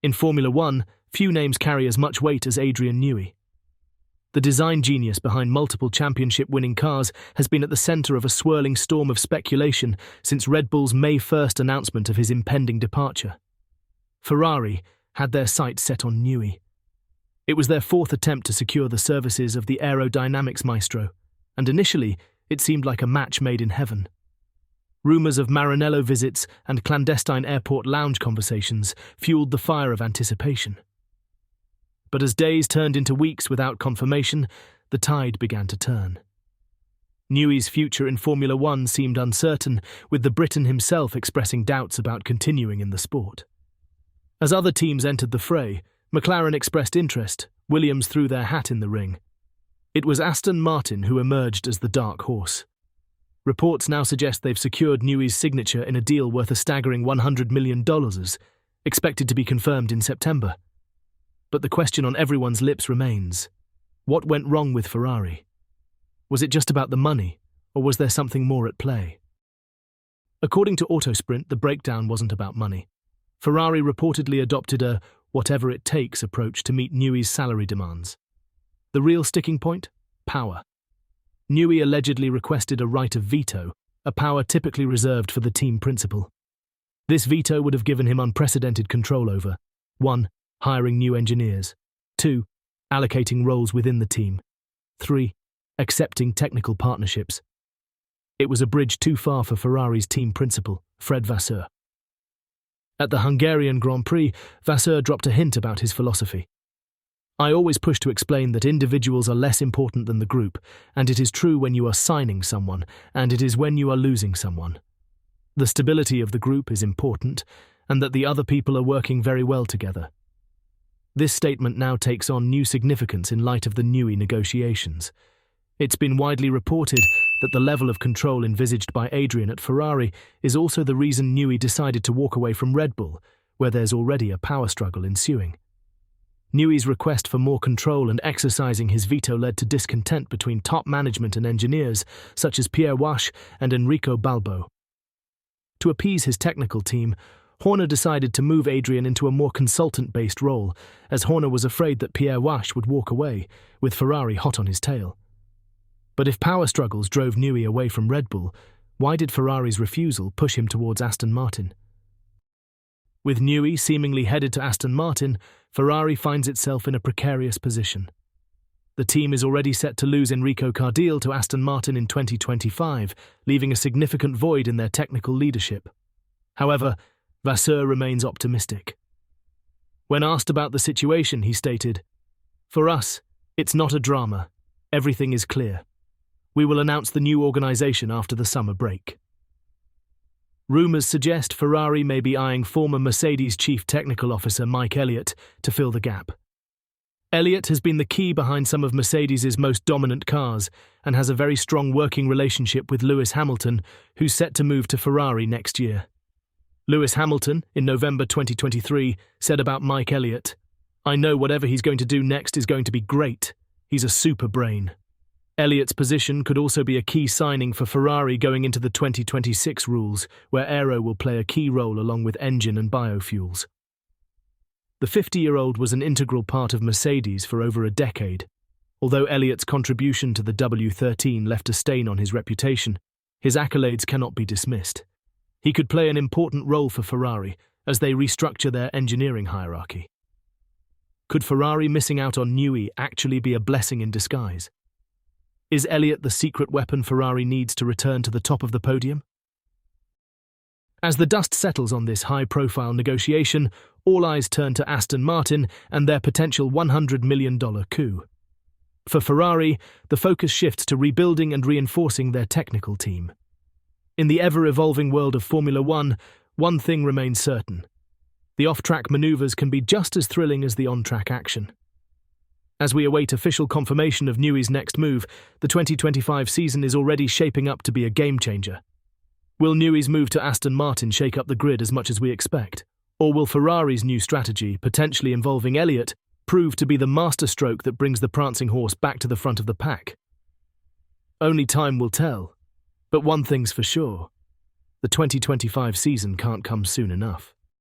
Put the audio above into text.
In Formula One, few names carry as much weight as Adrian Newey. The design genius behind multiple championship-winning cars has been at the center of a swirling storm of speculation since Red Bull's May 1st announcement of his impending departure. Ferrari had their sights set on Newey. It was their fourth attempt to secure the services of the aerodynamics maestro, and initially it seemed like a match made in heaven. Rumors of Maranello visits and clandestine airport lounge conversations fueled the fire of anticipation. But as days turned into weeks without confirmation, the tide began to turn. Newey's future in Formula One seemed uncertain, with the Briton himself expressing doubts about continuing in the sport. As other teams entered the fray, McLaren expressed interest, Williams threw their hat in the ring. It was Aston Martin who emerged as the dark horse. Reports now suggest they've secured Newey's signature in a deal worth a staggering $100 million, expected to be confirmed in September. But the question on everyone's lips remains: what went wrong with Ferrari? Was it just about the money, or was there something more at play? According to Autosprint, the breakdown wasn't about money. Ferrari reportedly adopted a whatever-it-takes approach to meet Newey's salary demands. The real sticking point? Power. Newey allegedly requested a right of veto, a power typically reserved for the team principal. This veto would have given him unprecedented control over 1. Hiring new engineers, 2. Allocating roles within the team, 3. Accepting technical partnerships. It was a bridge too far for Ferrari's team principal, Fred Vasseur. At the Hungarian Grand Prix, Vasseur dropped a hint about his philosophy. I always push to explain that individuals are less important than the group, and it is true when you are signing someone, and it is when you are losing someone. The stability of the group is important, and that the other people are working very well together. This statement now takes on new significance in light of the Newey negotiations. It's been widely reported that the level of control envisaged by Adrian at Ferrari is also the reason Newey decided to walk away from Red Bull, where there's already a power struggle ensuing. Newey's request for more control and exercising his veto led to discontent between top management and engineers, such as Pierre Wache and Enrico Balbo. To appease his technical team, Horner decided to move Adrian into a more consultant-based role, as Horner was afraid that Pierre Wache would walk away, with Ferrari hot on his tail. But if power struggles drove Newey away from Red Bull, why did Ferrari's refusal push him towards Aston Martin? With Newey seemingly headed to Aston Martin, Ferrari finds itself in a precarious position. The team is already set to lose Enrico Cardile to Aston Martin in 2025, leaving a significant void in their technical leadership. However, Vasseur remains optimistic. When asked about the situation, he stated, "For us, it's not a drama. Everything is clear. We will announce the new organization after the summer break." Rumors suggest Ferrari may be eyeing former Mercedes Chief Technical Officer Mike Elliott to fill the gap. Elliott has been the key behind some of Mercedes's most dominant cars and has a very strong working relationship with Lewis Hamilton, who's set to move to Ferrari next year. Lewis Hamilton, in November 2023, said about Mike Elliott, "I know whatever he's going to do next is going to be great. He's a super brain." Elliott's position could also be a key signing for Ferrari going into the 2026 rules, where aero will play a key role along with engine and biofuels. The 50-year-old was an integral part of Mercedes for over a decade. Although Elliott's contribution to the W13 left a stain on his reputation, his accolades cannot be dismissed. He could play an important role for Ferrari as they restructure their engineering hierarchy. Could Ferrari missing out on Newey actually be a blessing in disguise? Is Elliott the secret weapon Ferrari needs to return to the top of the podium? As the dust settles on this high-profile negotiation, all eyes turn to Aston Martin and their potential $100 million coup. For Ferrari, the focus shifts to rebuilding and reinforcing their technical team. In the ever-evolving world of Formula One, one thing remains certain: the off-track maneuvers can be just as thrilling as the on-track action. As we await official confirmation of Newey's next move, the 2025 season is already shaping up to be a game-changer. Will Newey's move to Aston Martin shake up the grid as much as we expect? Or will Ferrari's new strategy, potentially involving Elliott, prove to be the masterstroke that brings the prancing horse back to the front of the pack? Only time will tell. But one thing's for sure: the 2025 season can't come soon enough.